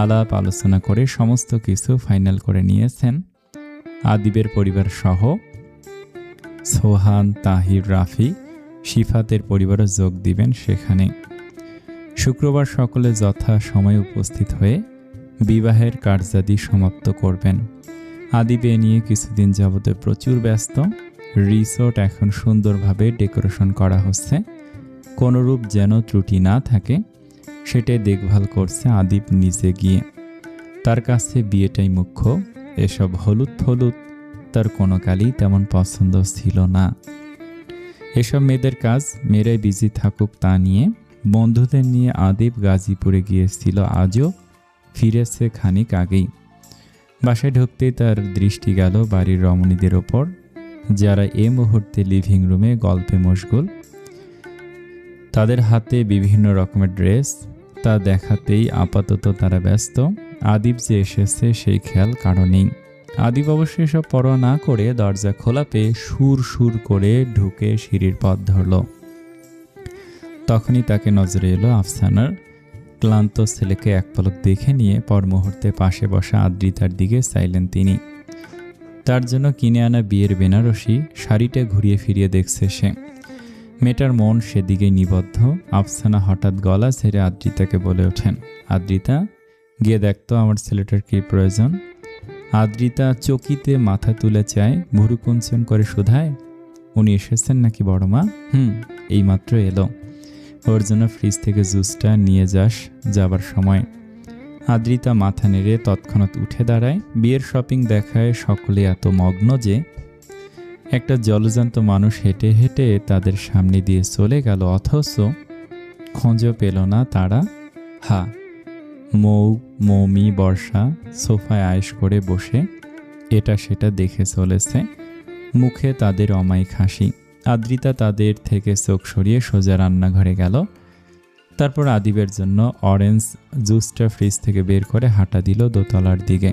আলাপ আলোচনা করে সমস্ত কিছু ফাইনাল করে নিয়েছেন। আদিবের পরিবার সহ সোহান, তাহির, রাফি শিফাতের পরিবারও যোগ দিবেন সেখানে। শুক্রবার সকলে যথা সময়ে উপস্থিত হয়ে বিবাহের কার্যাদি সমাপ্ত করবেন। আদিব এ নিয়ে কিছুদিন যাবতে প্রচুর ব্যস্ত। রিসোর্ট এখন সুন্দরভাবে ডেকোরেশন করা হচ্ছে, কোনোরূপ যেন ত্রুটি না থাকে সেটাই দেখভাল করছে আদিব নিজে গিয়ে। তার কাছে বিয়েটাই মুখ্য, এসব হলুদ ফলুদ তার কোনো কালই তেমন পছন্দ ছিল না। এসব মেয়েদের কাজ, মেয়েরাই বিজি থাকুক তা নিয়ে। বন্ধুদের নিয়ে আদিব গাজীপুরে গিয়েছিল, আজও ফিরেছে খানিক আগেই। বাসায় ঢুকতেই তার দৃষ্টি গেল বাড়ির রমণীদের ওপর, যারা এ মুহূর্তে লিভিং রুমে গল্পে মশগুল। তাদের হাতে বিভিন্ন রকমের ড্রেস, তা দেখাতেই আপাতত তারা ব্যস্ত। আদিব যে এসেছে সেই খেয়াল কারো নেই। আদিব অবশ্যই সব পরোয়া না করে দরজা খোলা পেয়ে সুর সুর করে ঢুকে সিঁড়ির পথ ধরল। তখনই তাকে নজরে এলো আফসানার। ক্লান্ত ছেলেকে এক পলক দেখে নিয়ে পর মুহূর্তে পাশে বসা আদ্রিতার দিকে চাইলেন তিনি। তার জন্য কিনে আনা বিয়ের বেনারসি শাড়িটা ঘুরিয়ে ফিরিয়ে দেখছে সে। মেয়েটার মন সেদিকে নিবদ্ধ। আফসানা হঠাৎ গলা ছেড়ে আদ্রিতাকে বলে ওঠেন, আদ্রিতা, গিয়ে দেখতো আমার ছেলেটার কী প্রয়োজন। আদ্রিতা চকিতে মাথা তুলে চায়, ভুরু কুঞ্চন করে শুধায়, উনি এসেছেন নাকি বড় মা? এইমাত্র এলো। ওর জন্য ফ্রিজ থেকে জুসটা নিয়ে যাস যাবার সময়। আদ্রিতা মাথা নেড়ে তৎক্ষণাৎ উঠে দাঁড়ায়। বিয়ের শপিং দেখায় সকলে এত মগ্ন যে একটা জলজান্ত মানুষ হেঁটে হেঁটে তাদের সামনে দিয়ে চলে গেল, অথচ খোঁজও পেল না তারা। মৌমি বর্ষা সোফায় আয়েশ করে বসে এটা সেটা দেখে চলেছে, মুখে তাদের অমায়িক হাসি। আদ্রিতা তাদের থেকে চোখ সরিয়ে সোজা রান্নাঘরে গেল। তারপর আদিবের জন্য অরেঞ্জ জুসটা ফ্রিজ থেকে বের করে হাঁটা দিল দোতলার দিকে।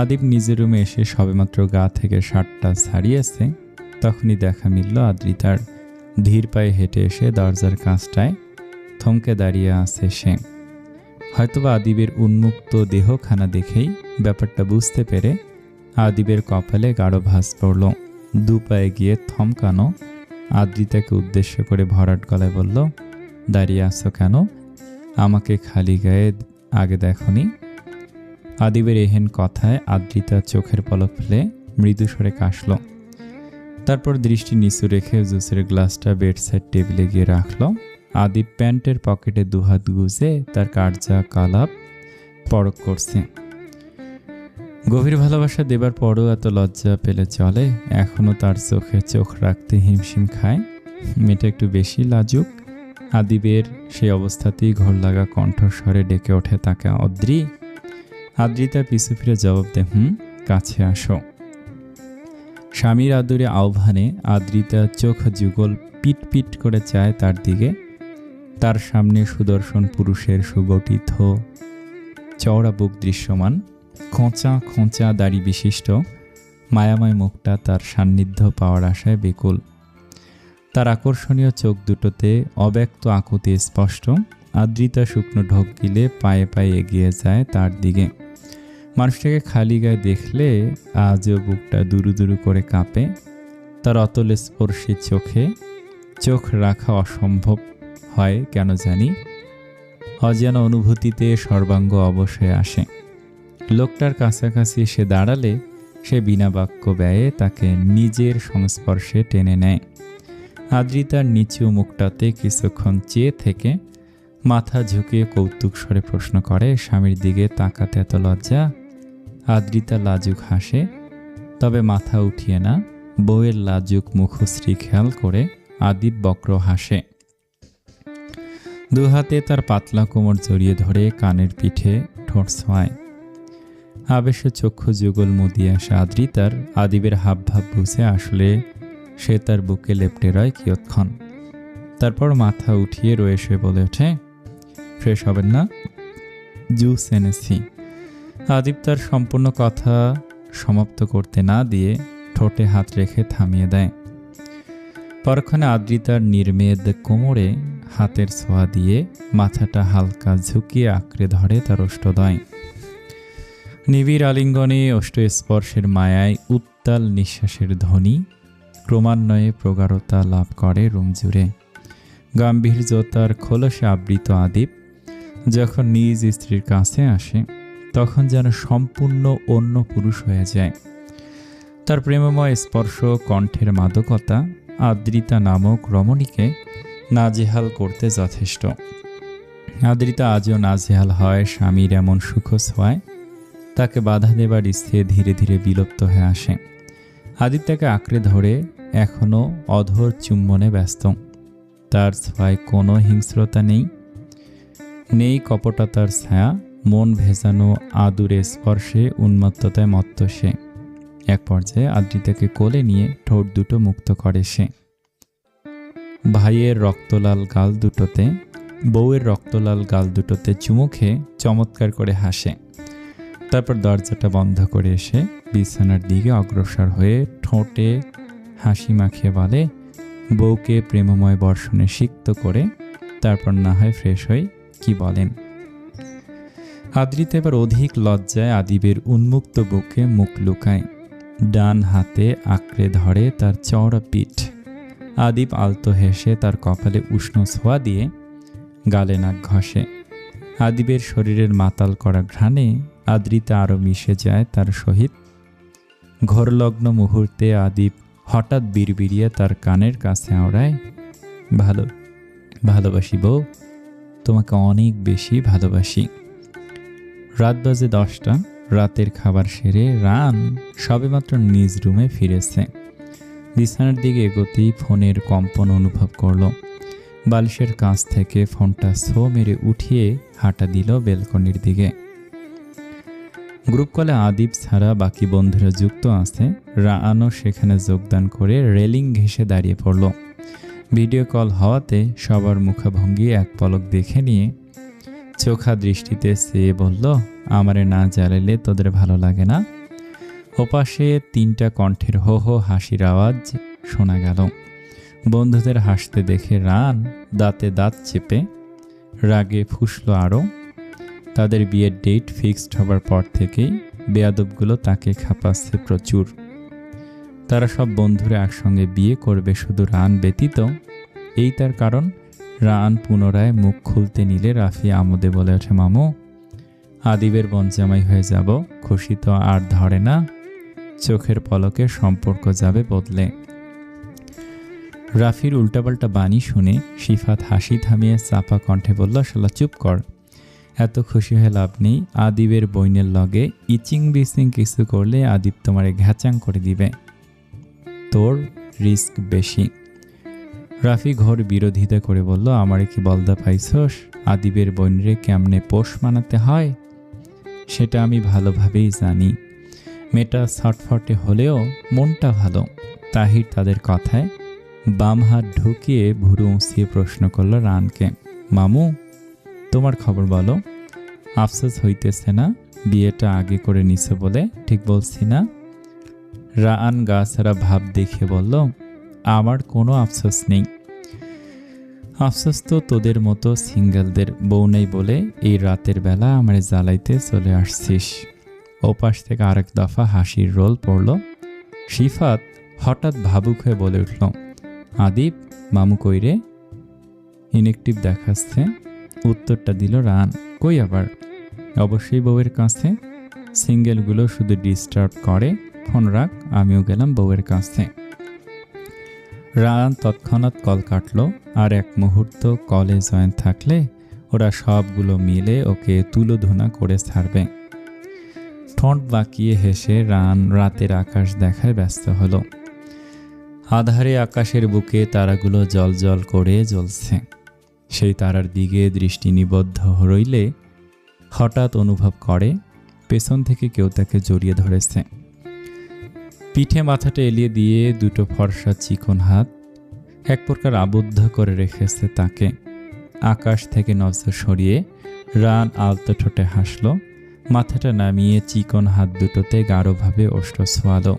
আদিব নিজের রুমে এসে সবেমাত্র গা থেকে শার্টটা ছাড়িয়েছে, তখনই দেখা মিলল আদ্রিতার। ধীর পায়ে হেঁটে এসে দরজার কাছটায় থমকে দাঁড়িয়ে আছে সে। হয়তোবা আদিবের উন্মুক্ত দেহখানা দেখেই ব্যাপারটা বুঝতে পেরে আদিবের কপালে গাঢ় ভাঁজ পড়ল। দু পায়ে গিয়ে থমকানো আদ্রিতাকে উদ্দেশ্য করে ভরাট গলায় বলল, দাঁড়িয়ে আছো কেন? আমাকে খালি গায়ে আগে দেখনি? আদিবের এহেন কথায় আদ্রিতা চোখের পলক ফেলে মৃদু স্বরে কাশল। তারপর দৃষ্টি নিচু রেখে জুসের গ্লাসটা বেডসাইড টেবিলে গিয়ে রাখল। আদিব প্যান্টের পকেটে দুহাত গুজে তার কার্যকলাপ পরখ করছে। গভীর ভালোবাসা দেবার পরও এত লজ্জা পেলে চলে? এখনও তার চোখে চোখ রাখতে হিমশিম খায়। মেয়েটা একটু বেশি লাজুক। আদিবের সেই অবস্থাতেই ঘোর লাগা কণ্ঠস্বরে ডেকে ওঠে তাকে, অদ্রি। আদ্রিতা পিছু ফিরে জবাব দেয়, কাছে আসো। স্বামীর আদরে আহ্বানে আদ্রিতা চোখ যুগল পিট পিট করে চায় তার দিকে। তার সামনে সুদর্শন পুরুষের সুগঠিত চওড়া বুক দৃশ্যমান, খোঁচা খোঁচা দাড়ি বিশিষ্ট মায়াময় মুখটা তার সান্নিধ্য পাওয়ার আশায় বেকুল। তার আকর্ষণীয় চোখ দুটোতে অব্যক্ত আকুতি স্পষ্ট। আদ্রিতা শুকনো ঢোক গিলে পায়ে পায়ে এগিয়ে যায় তার দিকে। মানুষটাকে খালি গায়ে দেখলে আজও বুকটা দুরু দুরু করে কাঁপে। তার অতল স্পর্শী চোখে চোখ রাখা অসম্ভব হয় কেন জানি। অজানা অনুভূতিতে সর্বাঙ্গ অবশ্যই আসে। লোকটার কাছাকাছি সে দাঁড়ালে সে বিনা বাক্য ব্যয়ে তাকে নিজের সংস্পর্শে টেনে নেয়। আদ্রিতার নিচু মুখটাতে কিছুক্ষণ চেয়ে থেকে মাথা ঝুঁকিয়ে কৌতুক স্বরে প্রশ্ন করে, স্বামীর দিকে তাকাতে এত লজ্জা? আদ্রিতা লাজুক হাসে, তবে মাথা উঠিয়ে না। বউয়ের লাজুক মুখশ্রী খেয়াল করে আদিব বক্র হাসে। দুহাতে তার পাতলা কোমর জড়িয়ে ধরে কানের পিঠে ঠোঁট ছোঁয়ায়। আবেশে চক্ষু যুগল মুদিয়ে আসে আদ্রিতার। আদিবের হাবভাব বুঝে আসলে সে তার বুকে লেপটে রয় কিয়ৎক্ষণ। তারপর মাথা উঠিয়ে রয়ে শুয়ে বলে ওঠে, ফ্রেশ হবেন না? জুস এনেছি। আদিব তার সম্পূর্ণ কথা সমাপ্ত করতে না দিয়ে ঠোঁটে হাত রেখে থামিয়ে দেয়। পরক্ষণে আদ্রিতার নির্মেদ কোমরে হাতের ছোঁয়া দিয়ে মাথাটা হালকা ঝুঁকিয়ে আঁকড়ে ধরে তার ওষ্ঠদ্বয়। নিবিড় আলিঙ্গনে ওষ্ঠ স্পর্শের মায়ায় উত্তাল নিঃশ্বাসের ধ্বনি ক্রমান্বয়ে প্রগাঢ়তা লাভ করে রুম জুড়ে। গাম্ভীর্যতার খোলসে আবৃত আদিব যখন নিজ স্ত্রীর কাছে আসে তখন যেন সম্পূর্ণ অন্য পুরুষ হয়ে যায়। তার প্রেমময় স্পর্শ, কণ্ঠের মাদকতা আদ্রিতা নামক রমণীকে নাজেহাল করতে যথেষ্ট। আদ্রিতা আজও নাজেহাল হয় স্বামীর এমন সুখ ছোঁয়ায়। তাকে বাধা দেবার ইচ্ছে ধীরে ধীরে বিলুপ্ত হয়ে আসে। আদিব তাকে আঁকড়ে ধরে এখনও অধর চুম্বনে ব্যস্ত। তার ছোঁয়ায় কোনো হিংস্রতা নেই কপটতার ছায়া। মন ভেজানো আদুরে স্পর্শে উন্মত্ততায় মত্ত সে। এক পর্যায়ে আদ্রিতাকে কোলে নিয়ে ঠোঁট দুটো মুক্ত করে সে। ভাইয়ের রক্তলাল গাল দুটোতে, বউয়ের রক্তলাল গাল দুটোতে চুমু খেয়ে চমৎকার করে হাসে। তারপর দরজাটা বন্ধ করে এসে বিছানার দিকে অগ্রসর হয়ে ঠোঁটে হাসি মাখিয়ে বলে, বউকে প্রেমময় বর্ষণে সিক্ত করে তারপর না হয় ফ্রেশ হই, কি বলেন? আদ্রিতা এবার অধিক লজ্জায় আদিবের উন্মুক্ত বুকে মুখ লুকায়। ডান হাতে আঁকড়ে ধরে তার চওড়া পিঠ। আদিব আলতো হেসে তার কপালে উষ্ণ ছোঁয়া দিয়ে গালে নাক ঘষে। আদিবের শরীরের মাতাল করা ঘ্রাণে আদ্রিতা আরও মিশে যায় তার সহিত। ঘোরলগ্ন মুহূর্তে আদিব হঠাৎ বিড়বিড়িয়ে তার কানের কাছে আওড়ায়, ভালোবাসি বউ, তোমাকে অনেক বেশি ভালোবাসি। রাত বাজে 10টা। রাতের খাবার সেরে রান সবেমাত্র নিজ রুমে ফিরেছে। বিছানার দিকে এগোতেই ফোনের কম্পন অনুভব করল। বালিশের কাছ থেকে ফোনটা ছো মেরে উঠিয়ে হাঁটা দিল বেলকনির দিকে। গ্রুপ কলে আদিব ছাড়া বাকি বন্ধুরা যুক্ত আছে। রানও সেখানে যোগদান করে রেলিং ঘেঁষে দাঁড়িয়ে পড়ল। ভিডিও কল হওয়াতে সবার মুখভঙ্গি এক পলক দেখে নিয়ে চোখা দৃষ্টিতে চেয়ে বলল, আমারে না জ্বালাইলে তোদের ভালো লাগে না? ওপাশে 3টা কণ্ঠের হো হো হাসির আওয়াজ শোনা গেল। বন্ধুদের হাসতে দেখে রান দাঁতে দাঁত চেপে রাগে ফুঁসল আরও। তাদের বিয়ের ডেট ফিক্সড হবার পর থেকেই বেয়াদবগুলো তাকে খাপাচ্ছে প্রচুর। তারা সব বন্ধুরা একসঙ্গে বিয়ে করবে, শুধু রান ব্যতীত। এই তার কারণ। রান পুনরায় মুখ খুলতে নিলে রাফি আমোদে বলে ওঠে, মামু, আদিবের বনজামাই হয়ে যাব। খুশি তো আর ধরে না। চোখের পলকে সম্পর্ক যাবে বদলে। রাফির উল্টাপাল্টা বাণী শুনে সিফাত হাসি থামিয়ে চাপা কণ্ঠে বলল, শালা চুপ কর, এত খুশি হয়ে লাভ নেই। আদিবের বইনের লগে ইচিং বিচিং কিছু করলে আদিব তোমারে ঘ্যাচাং করে দিবে, তোর রিস্ক বেশি। রাফি ঘোর বিরোধিতা করে বলল, আমারে কি বলদা পাইছস? আদিবের বইনরে কেমনে পোষ মানাতে হয় সেটা আমি ভালোভাবেই জানি। মেয়েটা ছটফটে হলেও মনটা ভালো। তাহির তাদের কথায় বাম হাত ঢুকিয়ে ভুরু উঁচিয়ে প্রশ্ন করল রানকে, মামু, তোমার খবর বলো। আফসোস হইতেছে না বিয়েটা আগে করে নিছো বলে? ঠিক বলছি না? রান গা ছাড়া ভাব দেখে বলল, আমার কোনো আফসোস নেই। আফসোস তো তোদের মতো সিঙ্গেলদের, বউ নেই বলে এই রাতের বেলা আমারে জ্বালাইতে চলে আসছিস। ওপাশ থেকে আরেক দফা হাসির রোল পড়ল। সিফাত হঠাৎ ভাবুক হয়ে বলে উঠল, আদিব, মামু কই রে? ইনেকটিভ দেখাচ্ছে। উত্তরটা দিল রান, কই আবার? অবশ্যই বউয়ের কাছে। সিঙ্গেলগুলো শুধু ডিস্টার্ব করে। ফোন রাখ, আমিও গেলাম বউয়ের কাছে। রান তৎক্ষণাৎ কল কাটল। আর এক মুহূর্ত কলে জয়েন থাকলে ওরা সবগুলো মিলে ওকে তুলোধুনা করে ছাড়বে। ঠোঁট বাঁকিয়ে হেসে রান রাতের আকাশ দেখায় ব্যস্ত হলো। আধারে আকাশের বুকে তারাগুলো জল জল করে জ্বলছে। সেই তারার দিকে দৃষ্টি নিবদ্ধ রইলে হঠাৎ অনুভব করে পেছন থেকে কেউ তাকে জড়িয়ে ধরেছে। পিঠে মাথাটা এলিয়ে দিয়ে দুটো ফর্সা চিকন হাত এক প্রকার আবদ্ধ করে রেখেছে তাকে। আকাশ থেকে নজর সরিয়ে রান আলতো ঠোঁটে হাসল। মাথাটা নামিয়ে চিকন হাত দুটোতে গাঢ়ভাবে ওষ্ঠ ছোঁয়ালো।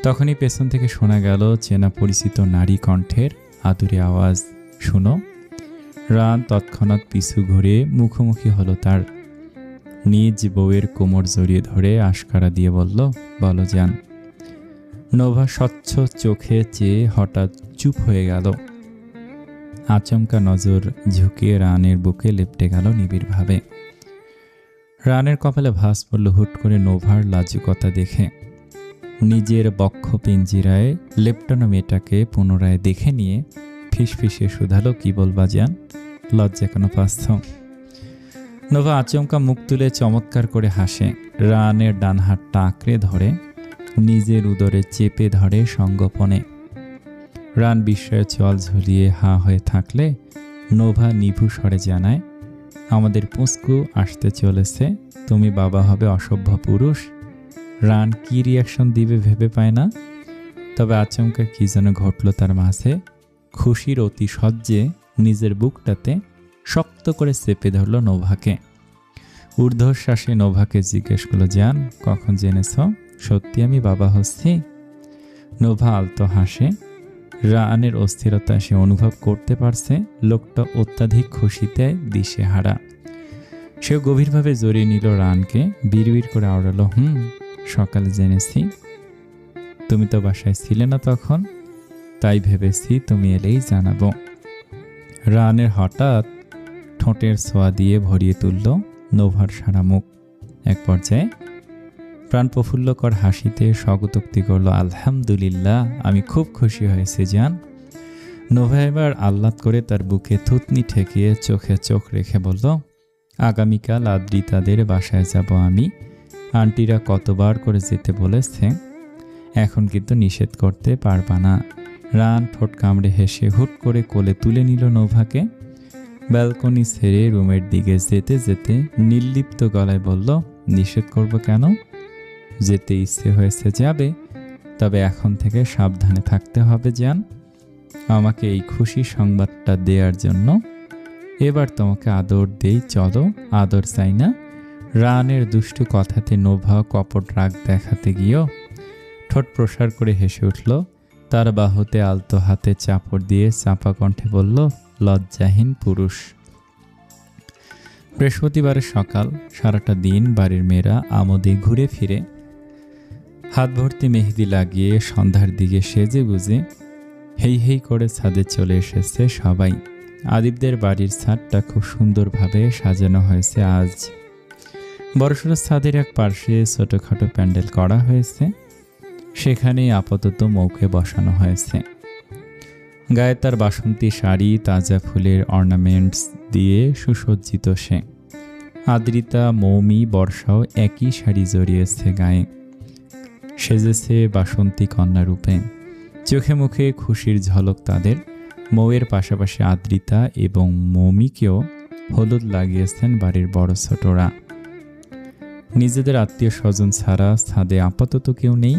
তখনই পেছন থেকে শোনা গেল চেনা পরিচিত নারী কণ্ঠের আতুরে আওয়াজ, শুনো। রান তৎক্ষণাৎ পিছু ঘুরে মুখোমুখি হলো তার। নিজ বউয়ের কোমর জড়িয়ে ধরে আশকারা দিয়ে বলল, বলো জান। নোভা স্বচ্ছ চোখে চেয়ে হঠাৎ চুপ হয়ে গেল। আচমকা নজর ঝুঁকিয়ে রানের বুকে লেপ্টে গেল নিবিড়ভাবে। রানের কপালে ভাঁজ পড়ল হুট করে নোভার লাজুকতা দেখে। নিজের বক্ষ পিঞ্জিরায় লেপ্টানো মেয়েটাকে পুনরায় দেখে নিয়ে ফিসফিসে শুধালো, কি বলবা জান, লজ্জা কেন পাচ্ছ? নোভা আচমকা মুখ তুলে চমৎকার করে হাসে। রানের ডান হাতটা আঁকড়ে ধরে নিজের উদরে চেপে ধরে সঙ্গোপনে। রান বিস্ময়ে চল ঝুলিয়ে হা হয়ে থাকলে নোভা নিভু স্বরে জানায়, আমাদের পুস্কু আসতে চলেছে, তুমি বাবা হবে অসভ্য পুরুষ। রান কি রিয়াকশন দিবে ভেবে পায় না। তবে আচমকা কি যেন ঘটল তার মাঝে। খুশির অতি সহ্যে নিজের বুকটাতে শক্ত করে চেপে ধরল নোভাকে। ঊর্ধ্বশ্বাসে নোভাকে জিজ্ঞেস করলো, জান কখন জেনেছ সত্যি আমি বাবা হচ্ছি? নোভা আলতো হাসে। রানের অস্থিরতা সে অনুভব করতে পারছে। লোকটা অত্যাধিক খুশিতে দিশেহারা। সেও গভীরভাবে জড়িয়ে নিল রানকে, বিড়বিড় করে আওড়ালো, সকালে জেনেছি। তুমি তো বাসায় ছিলে না তখন, তাই ভেবেছি তুমি এলেই জানাবো। রানের হঠাৎ ঠোঁটের ছোঁয়া দিয়ে ভরিয়ে তুলল নোভার সারা মুখ। এক পর্যায়ে প্রাণ প্রফুল্লকর হাসিতে স্বগতোক্তি করল, আলহামদুলিল্লাহ, আমি খুব খুশি হয়েছি জান। নোভা এবার আহ্লাদ করে তার বুকে থুতনি ঠেকিয়ে চোখে চোখ রেখে বলল, আগামীকাল আদ্রিতাদের বাসায় যাব আমি। আন্টিরা কতবার করে যেতে বলেছে, এখন কিন্তু নিষেধ করতে পারবা না। রান ঠোঁট কামড়ে হেসে হুট করে কোলে তুলে নিল নোভাকে। ব্যালকনি ছেড়ে রুমের দিকে যেতে যেতে নির্লিপ্ত গলায় বলল, নিষেধ করব কেন? যেতে ইচ্ছে হয়েছে যাবে, তবে এখন থেকে সাবধানে থাকতে হবে জান। আমাকে এই খুশি সংবাদটা দেওয়ার জন্য এবার তোমাকে আদর দেই, চলো। আদর চাই না? রানের দুষ্টু কথাতে নোভা কপট রাগ দেখাতে গিয়েও ঠোঁট প্রসার করে হেসে উঠল। তার বাহুতে আলতো হাতে চাপড় দিয়ে চাপা কণ্ঠে বলল, লজ্জাহীন পুরুষ। বৃহস্পতিবারের সকাল। সারাটা দিন বাড়ির মেয়েরা আমোদে ঘুরে ফিরে হাত ভর্তি মেহেদি লাগিয়ে সন্ধ্যার দিকে সেজে গুজে হেই হেই করে ছাদে চলে এসেছে সবাই। আদিবদের বাড়ির ছাদটা খুব সুন্দরভাবে সাজানো হয়েছে আজ। বড়সড় ছাদের এক পার্শ্বে ছোটখাটো প্যান্ডেল করা হয়েছে, সেখানে আপাতত মৌকে বসানো হয়েছে। গায়ে তার বাসন্তী শাড়ি, তাজা ফুলের অর্নামেন্টস দিয়ে সুসজ্জিত সে। আদ্রিতা, মৌমি, বর্ষাও একই শাড়ি জড়িয়েছে গায়ে, সেজেছে বাসন্তী কন্যা রূপে। চোখে মুখে খুশির ঝলক তাদের। মৌয়ের পাশাপাশি আদ্রিতা এবং মৌমিকেও হলুদ লাগিয়েছেন বাড়ির বড় ছোটরা। নিজেদের আত্মীয় স্বজন ছাড়া ছাদে আপাতত কেউ নেই।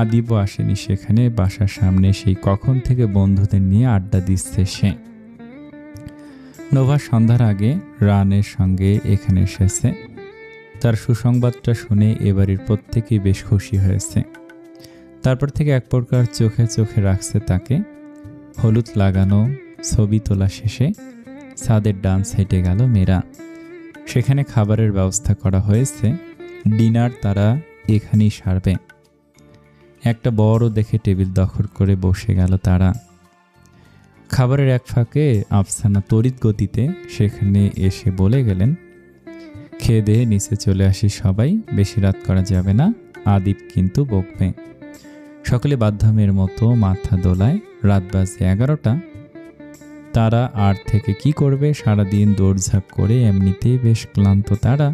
আদিবও আসেনি সেখানে। বাসার সামনে সেই কখন থেকে বন্ধুদের নিয়ে আড্ডা দিচ্ছে সে। নোভা সন্ধ্যার আগে রানের সঙ্গে এখানে এসেছে। তার সুসংবাদটা শুনে এবারের প্রত্যেকেই বেশ খুশি হয়েছে। তারপর থেকে এক প্রকার চোখে চোখে রাখছে তাকে। হলুদ লাগানো, ছবি তোলা শেষে ছাদের ডান সাইডে গেল মেয়েরা। সেখানে খাবারের ব্যবস্থা করা হয়েছে। ডিনার তারা এখানেই সারবে। একটা বড় দেখে টেবিল দখল করে বসে গেল তারা। খাবারের এক ফাঁকে আফসানা তড়িৎ গতিতে সেখানে এসে বলে গেলেন, খেয়ে দিয়ে নিচে চলে আসি সবাই, বেশি রাত করা যাবে না, আদিব কিন্তু বকবে। সকলে বাধ্যমের মতো মাথা দোলায়। রাত বাজে 11টা। তারা আর থেকে কি করবে, সারাদিন দৌড়ঝাঁপ করে এমনিতেই বেশ ক্লান্ত তারা।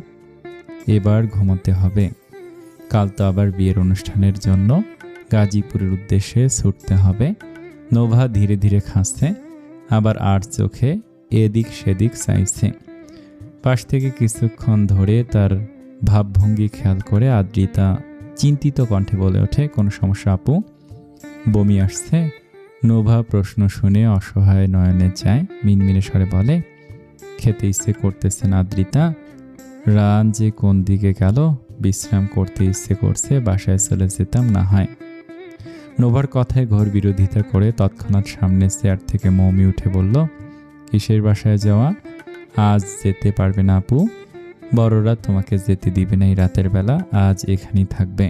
এবার ঘুমাতে হবে। কাল তো আবার বিয়ের অনুষ্ঠানের জন্য গাজীপুরের উদ্দেশ্যে ছুটতে হবে। নোভা ধীরে ধীরে খাচ্ছে, আবার আর চোখে এদিক সেদিক চাইছে। পাশ থেকে কিছুক্ষণ ধরে তার ভাবভঙ্গি খেয়াল করে আদ্রিতা চিন্তিত কণ্ঠে বলে ওঠে, কোনো সমস্যা আপু? বমি আসছে? নোভা প্রশ্ন শুনে অসহায় নয়নে চায়, মিনমিনে স্বরে বলে, খেতে ইচ্ছে করতেছে না আদ্রিতা। রান যে কোন দিকে গেল, বিশ্রাম করতে ইচ্ছে করছে, বাসায় চলে যেতাম না হয়। নোভার কথায় ঘোর বিরোধিতা করে তৎক্ষণাৎ সামনের চেয়ার থেকে মৌমি উঠে বলল, কিসের বাসায় যাওয়া? আজ যেতে পারবে না আপু, বড়রা তোমাকে যেতে দিবে না এই রাতের বেলা, আজ এখানেই থাকবে।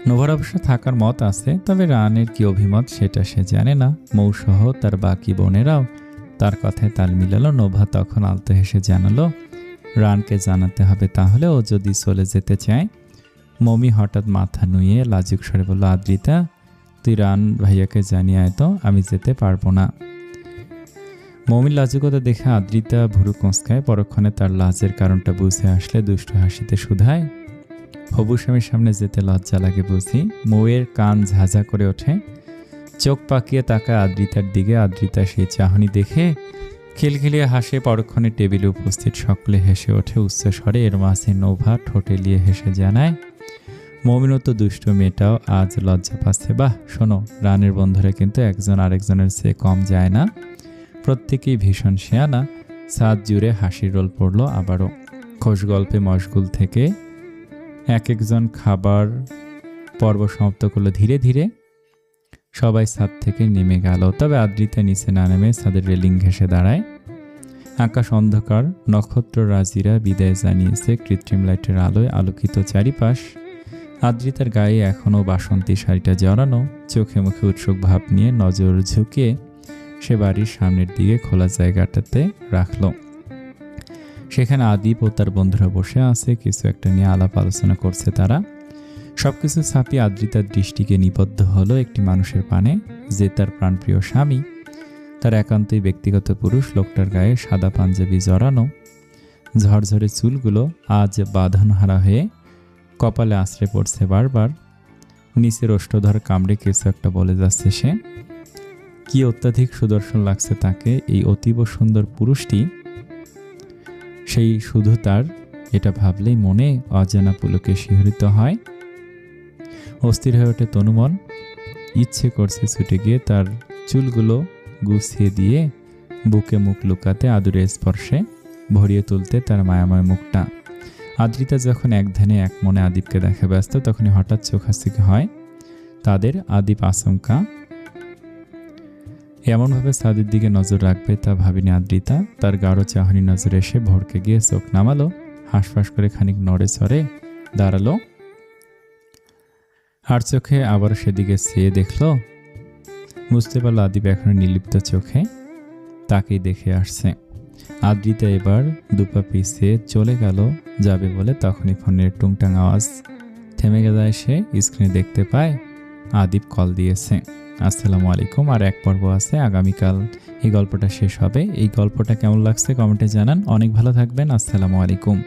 নোভার অবশ্য থাকার মত আছে, তবে রানের কি অভিমত সেটা সে জানে না। মৌসহ তার বাকি বোনেরাও তার কথায় তাল মিলালো। নোভা তখন আলতো হেসে জানালো রানকে জানাতে হবে তাহলে, ও যদি চলে যেতে চায়। মমি হঠাৎ মাথা নুয়ে লাজুক স্বরে বলল, আদ্রিতা তুই রান ভাইয়াকে জানিয়ে আয় তো, আমি যেতে পারবো না। মমির লাজুকতা দেখে আদ্রিতা ভুরু কোঁচকায়। পরক্ষণে তার লাজের কারণটা বুঝে আসলে দুষ্ট হাসিতে শুধায়, হবু স্বামীর সামনে যেতে লজ্জা লাগে বুঝি? মৌয়ের কান ঝাঝা করে ওঠে, চোখ পাকিয়ে তাকায় আদ্রিতার দিকে। আদ্রিতা সেই চাহনি দেখে খিলখিলিয়ে হাসে। পরক্ষণে টেবিলে উপস্থিত সকলে হেসে ওঠে উচ্চস্বরে। এর মাঝে নোভা ঠোঁটে লিয়ে হেসে জানায়, মমিনও তো দুষ্ট মেয়েটাও আজ লজ্জা পাচ্ছে। বাহ শোনো, রানের বন্ধুরা কিন্তু একজন আরেকজনের চেয়ে কম যায় না, প্রত্যেকেই ভীষণ শেয়ানা। সাত জুড়ে হাসির রোল পড়ল আবারও। খোশ গল্পে মশগুল থেকে এক একজন খাবার পর্ব সমাপ্ত করলো। ধীরে ধীরে সবাই ছাদ থেকে নেমে গেল, তবে আদ্রিতা নিচে না নেমে ছাদের রেলিং ঘেঁষে দাঁড়ায়। আকাশ অন্ধকার, নক্ষত্র রাজিরা বিদায় জানিয়েছে কৃত্রিম লাইটের আলোয় আলোকিত চারিপাশ। আদ্রিতার গায়ে এখনও বাসন্তী শাড়িটা জড়ানো। চোখে মুখে উৎসুক ভাব নিয়ে নজর ঝুঁকিয়ে সে বাড়ির সামনের দিকে খোলা জায়গাটাতে রাখল। সেখানে আদিপ ও তার বন্ধুরা বসে আছে, কিছু একটা নিয়ে আলাপ আলোচনা করছে তারা। সবকিছু ছাপিয়ে আদ্রিতার দৃষ্টিকে নিবদ্ধ হলো একটি মানুষের পানে, যে তার প্রাণপ্রিয় স্বামী, তার একান্তই ব্যক্তিগত পুরুষ। লোকটার গায়ে সাদা পাঞ্জাবি জড়ানো, ঝরঝরে চুলগুলো আজ বাঁধনহারা হয়ে কপালে আশ্রে পড়ছে বারবার। নিচের ওষ্ঠধর কামড়ে কিছু একটা বলে যাচ্ছে সে। কি অত্যাধিক সুদর্শন লাগছে তাকে এই অতীব সুন্দর পুরুষটি। সেই শুধু তার, এটা ভাবলেই মনে অজানা পুলকে শিহরিত হয়। অস্থির হয়ে ওঠে তনুমন। ইচ্ছে করছে ছুটে গিয়ে তার চুলগুলো গুছিয়ে দিয়ে বুকে মুখ লুকাতে, আদুরে স্পর্শে ভরিয়ে তুলতে তার মায়াময় মুখটা। আদ্রিতা যখন এক ধ্যানে এক মনে আদিপকে দেখা ব্যস্ত, তখনই হঠাৎ চোখাচোখি হয় তাদের। আদিপ আচমকা এমনভাবে ছাদের দিকে নজর রাখবে তা ভাবিনি আদ্রিতা। তার গাঢ় চাহনি নজরে এসে ভড়কে গিয়ে চোখ নামালো, হাঁসফাঁস করে খানিক নড়ে চড়ে দাঁড়ালো। আর চোখে আবার সেদিকে চেয়ে দেখল, বুঝতে পারল আদিপ এখনো নির্লিপ্ত চোখে তাকেই দেখে আসছে। আদ্রিতা এবার দুপা পিছিয়ে চলে গেল যাবে বলে, তখনই ফোনের টুংটাং আওয়াজ থেমে যায়। সে স্ক্রিনে দেখতে পায় আদিপ কল দিয়েছে। আসসালামু আলাইকুম। আর এক পর্ব আছে, আগামীকাল এই গল্পটা শেষ হবে। এই গল্পটা কেমন লাগছে কমেন্টে জানান। অনেক ভালো থাকবেন। আসসালামু আলাইকুম।